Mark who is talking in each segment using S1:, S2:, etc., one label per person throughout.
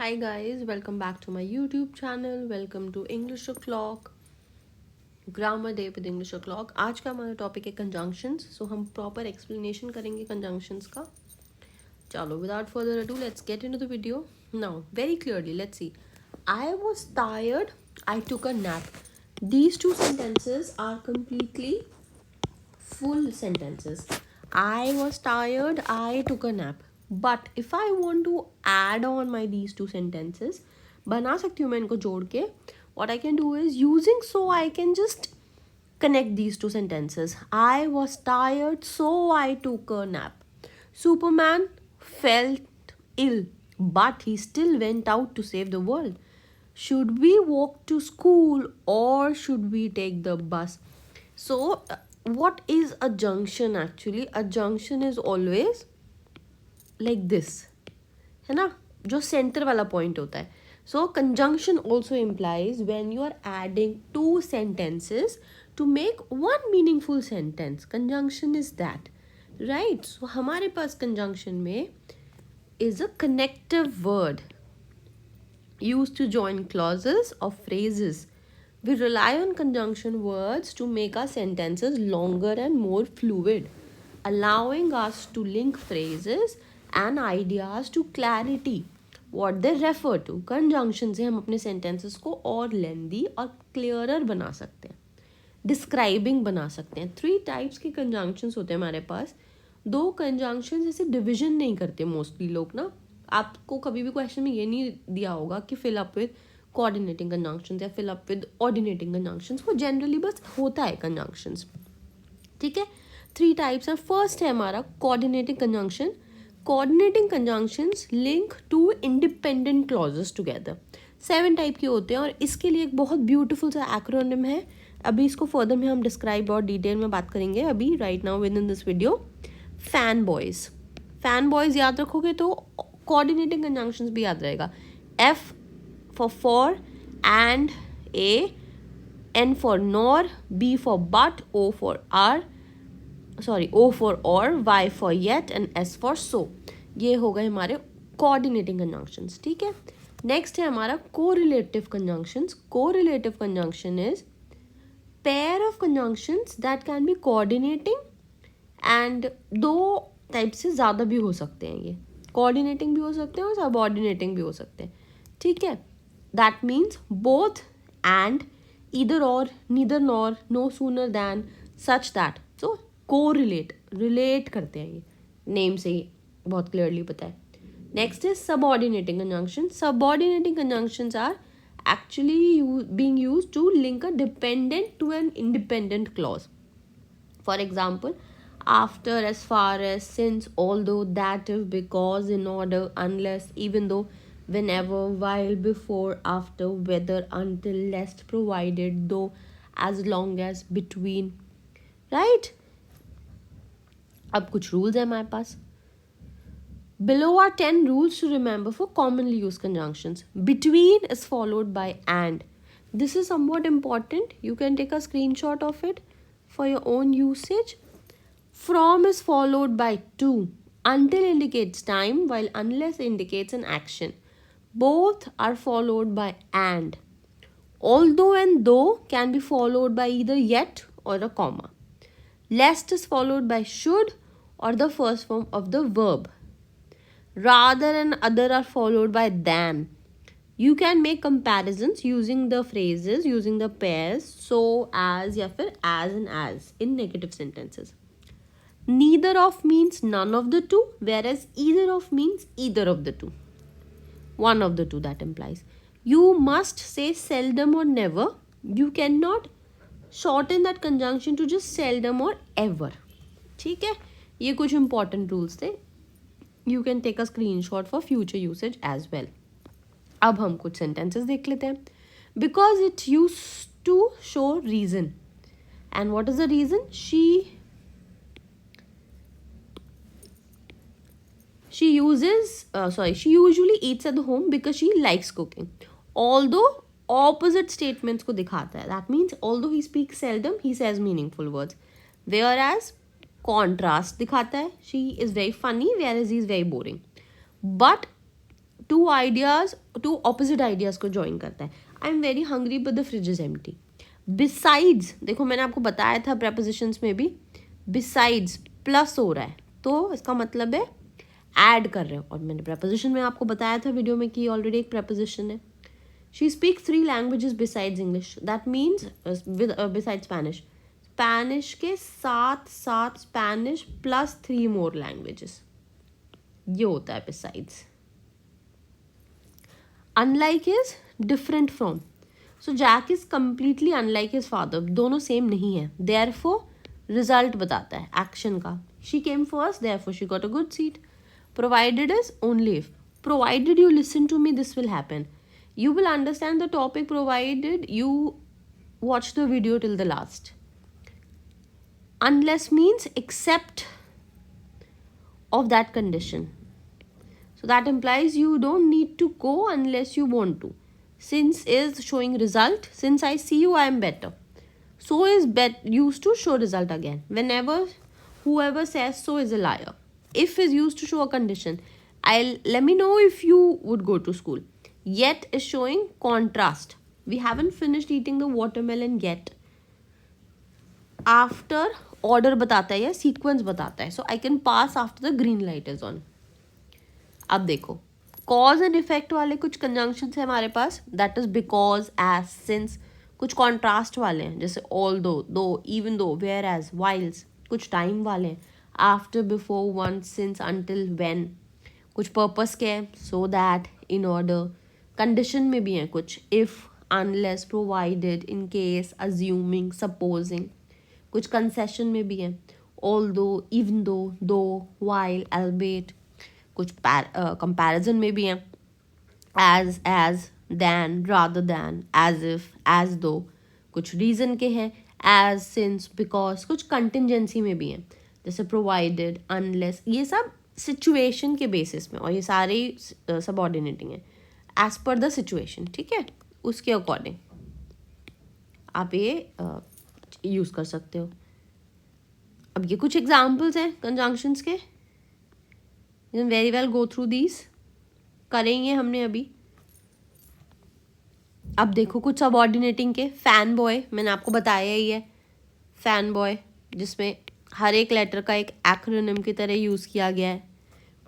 S1: Hi guys, welcome back to my YouTube channel. Welcome to English O'Clock, Grammar Day with English O'Clock. आज का हमारा topic है conjunctions. सो हम proper explanation करेंगे conjunctions का. चलो without further ado, let's get into the video. Now, very clearly, let's see. I was tired. I took a nap. These two sentences are completely full sentences. I was tired. I took a nap. But if I want to add on my these two sentences, बना सकती हूँ मैं इनको जोड़ के. What I can do is using so I can just connect these two sentences. I was tired, so I took a nap. Superman felt ill, but he still went out to save the world. Should we walk to school or should we take the bus? So, what is a junction actually? A junction is always like this, है ना, जो centre वाला point होता है. So conjunction also implies when you are adding two sentences to make one meaningful sentence. Conjunction is that, right? So हमारे पास conjunction में is a connective word used to join clauses or phrases. We rely on conjunction words to make our sentences longer and more fluid, allowing us to link phrases and ideas to clarity what they refer to. Conjunction से हम अपने sentences को और lengthy और clearer बना सकते हैं, describing बना सकते हैं. 3 types के conjunctions होते हैं हमारे पास. 2 conjunctions ऐसे division नहीं करते मोस्टली लोग ना. आपको कभी भी क्वेश्चन में ये नहीं दिया होगा कि fill up with coordinating conjunctions या fill up with ordinating conjunctions. वो जनरली बस होता है कंजंक्शंस. ठीक है, 3 टाइप्स हैं. फर्स्ट है हमारा coordinating conjunction. Coordinating conjunctions link 2 independent clauses together. 7 type के होते हैं और इसके लिए एक बहुत ब्यूटीफुल सा एक्रोनिम है. अभी इसको फर्दर में हम डिस्क्राइब और डिटेल में बात करेंगे अभी right now with in this video. Fan boys. Fan boys याद रखोगे तो कोऑर्डिनेटिंग कंजंक्शंस भी याद रहेगा. F for and, A, N for nor, B for but, O for or, Y for yet and S for so. ये हो गए हमारे कोऑर्डिनेटिंग कंजंक्शंस. ठीक है, नेक्स्ट है हमारा correlative conjunctions. Correlative conjunction is pair of conjunctions that can be coordinating and 2 type से ज़्यादा भी हो सकते हैं. ये कोऑर्डिनेटिंग भी हो सकते हैं और सबऑर्डिनेटिंग भी हो सकते हैं. ठीक है, that means both and, either or, neither nor, no sooner than, such that. So correlate, relate करते हैं. ये नेम से ही बहुत क्लियरली पता है. Next is subordinating conjunction. Subordinating conjunctions are actually being used to link a dependent to an independent clause. For example, after, as far as, since, although, that, if, because, in order, unless, even though, whenever, while, before, after, whether, until, lest, provided, though, as long as, between. Right? अब कुछ rules है हमारे पास. Below are 10 rules to remember for commonly used conjunctions. Between is followed by and. This is somewhat important. You can take a screenshot of it for your own usage. From is followed by to. Until indicates time, while unless indicates an action. Both are followed by and. Although and though can be followed by either yet or a comma. Lest is followed by should or the first form of the verb. Rather and other are followed by than. You can make comparisons using the phrases, using the pairs so, as या फिर as and as in negative sentences. Neither of means none of the two, whereas either of means either of the two. One of the two that implies. You must say seldom or never. You cannot shorten that conjunction to just seldom or ever. ठीक है, ये कुछ important rules थे. You can take a screenshot for future usage as well. अब हम कुछ sentences देख लेते हैं. Because it used to show reason. And what is the reason? She usually eats at the home because she likes cooking. Although opposite statements को दिखाता है. That means although he speaks seldom, he says meaningful words. Whereas contrast दिखाता है. She is very funny whereas he is very boring. But two opposite ideas को join करता है. I am very hungry but the fridge is empty. Besides, देखो मैंने आपको बताया था प्रेपोजिशंस में भी, बिसाइड्स प्लस हो रहा है तो इसका मतलब है ऐड कर रहे हो. और मैंने प्रेपोजिशन में आपको बताया था वीडियो में कि ऑलरेडी एक प्रेपोजिशन है. She speaks 3 languages besides English. That means beside Spanish, Spanish के साथ साथ स्पेनिश प्लस 3 मोर लैंग्वेजेस, ये होता है besides. Unlike is different from. So Jack is completely unlike his father. दोनों सेम नहीं है. देयरफॉर रिजल्ट बताता है एक्शन का. She came first, therefore she got a good seat. Provided is only if. Provided you listen to me this will happen. You will understand the topic provided you watch the video till the last. Unless means except of that condition. So that implies you don't need to go unless you want to. Since is showing result. Since I see you, I am better. So is used to show result again. Whenever whoever says so is a liar. If is used to show a condition. Let me know if you would go to school. Yet is showing contrast. We haven't finished eating the watermelon yet. After order बताता है या sequence बताता है. So I can pass after the green light is on. अब देखो cause and effect वाले कुछ conjunctions है हमारे पास. That is because, as, since. कुछ contrast वाले हैं जैसे although, though, even though, whereas, whiles. कुछ time वाले हैं after, before, once, since, until, when. कुछ purpose के हैं so that, in order. Condition में भी हैं कुछ if, unless, provided, in case, assuming, supposing. कुछ कंसेशन में भी हैं although, even though, while, albeit. कुछ कंपैरिजन में भी हैं as, than, rather than, as if, as though. कुछ रीज़न के हैं एज, सिंस, बिकॉज. कुछ कंटिंजेंसी में भी हैं जैसे प्रोवाइडेड, अनलेस. ये सब सिचुएशन के बेसिस में और ये सारे सबऑर्डिनेटिंग हैं एज पर द सिचुएशन. ठीक है, उसके अकॉर्डिंग आप ये यूज़ कर सकते हो. अब ये कुछ एग्जाम्पल्स हैं कंजंक्शंस के. You very well go through these. करेंगे हमने अभी. अब देखो कुछ सबऑर्डिनेटिंग के. फैन बॉय मैंने आपको बताया ही है. फैन बॉय जिसमें हर एक लेटर का एक एक्रोनिम की तरह यूज़ किया गया है.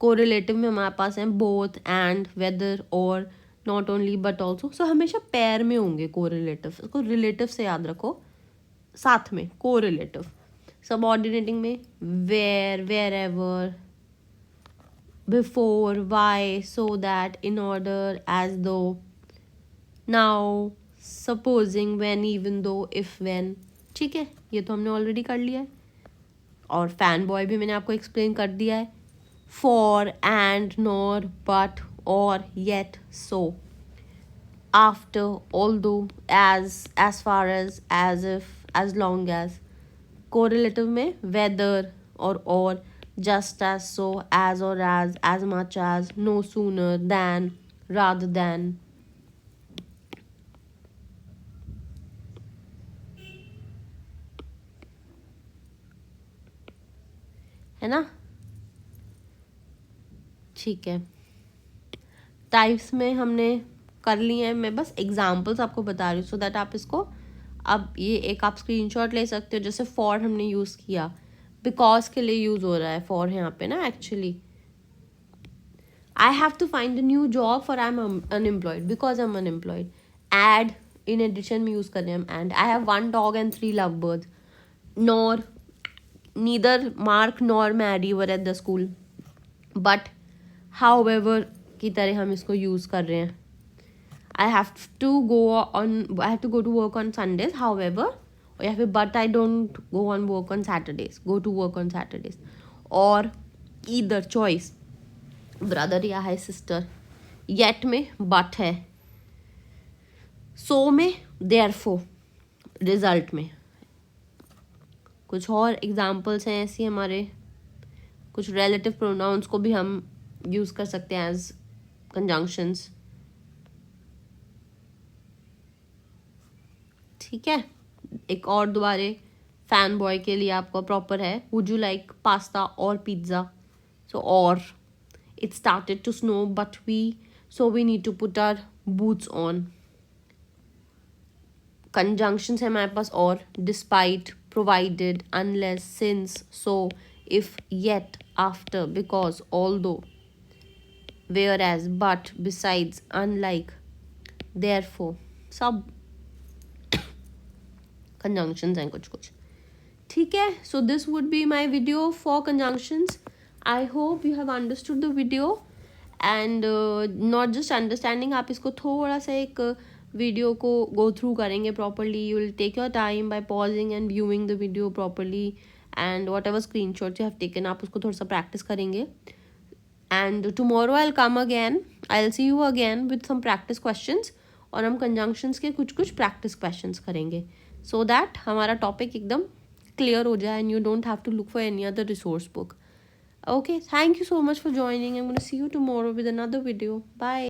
S1: कोरिलेटिव में हमारे पास हैं बोथ, एंड, वेदर, और, नॉट ओनली बट ऑल्सो. सो हमेशा पैर में होंगे कोरिलेटिव. इसको रिलेटिव से याद रखो साथ में. कोरिलेटिव. सबऑर्डिनेटिंग में where, wherever, before, why, so that, in order, as though, now, supposing, when, even though, if, when. ठीक है, ये तो हमने ऑलरेडी कर लिया है. और फैन बॉय भी मैंने आपको एक्सप्लेन कर दिया है. For, and, nor, but, or, yet, so. After, although, as far as if, as long as. Correlative में whether or, just as, so, as or as much as, no sooner than, rather than. है ना. ठीक है, types में हमने कर लिए हैं. मैं बस एग्जांपल्स आपको बता रही हूँ सो दैट आप इसको, अब ये एक आप स्क्रीनशॉट ले सकते हो. जैसे फॉर हमने यूज़ किया, बिकॉज के लिए यूज़ हो रहा है फॉर यहाँ पे ना. Actually I have to find a new job for I am unemployed, because I am unemployed. Add in addition में यूज़ कर रहे हैं हम. And I have 1 dog and 3 lovebirds. Nor, neither Mark nor Mary were at the school. But, however की तरह हम इसको use कर रहे हैं. I have to go to work on Sundays. However, or या फिर but I don't go on work on Saturdays. Go to work on Saturdays. Or either choice. Brother या है sister. Yet में but है. So में therefore. Result में. कुछ और एग्जाम्पल्स हैं ऐसी हमारे. कुछ relative pronouns को भी हम यूज़ कर सकते हैं एज कंजंक्शंस. ठीक है, एक और दोबारे फैन बॉय के लिए आपका प्रॉपर है. वुड यू लाइक पास्ता और पिज्ज़ा. सो और, it started to snow but we so we need to put our boots on. Conjunctions है हमारे पास और, despite, provided, unless, since, so, if, yet, after, because, although, whereas, but, besides, unlike, therefore, सब conjunctions हैं कुछ कुछ. ठीक है, so this would be my video for conjunctions. I hope you have understood the video and not just understanding, आप इसको थोड़ा सा एक वीडियो को go through करेंगे properly. You will take your time by pausing and viewing the video properly and whatever screenshots you have taken आप उसको थोड़ा सा practice करेंगे. And tomorrow I'll come again. I'll see you again with some practice questions और हम conjunctions के कुछ कुछ practice questions करेंगे so that हमारा topic एकदम clear हो जाए and you don't have to look for any other resource book. Okay, thank you so much for joining. I'm going to see you tomorrow with another video. Bye.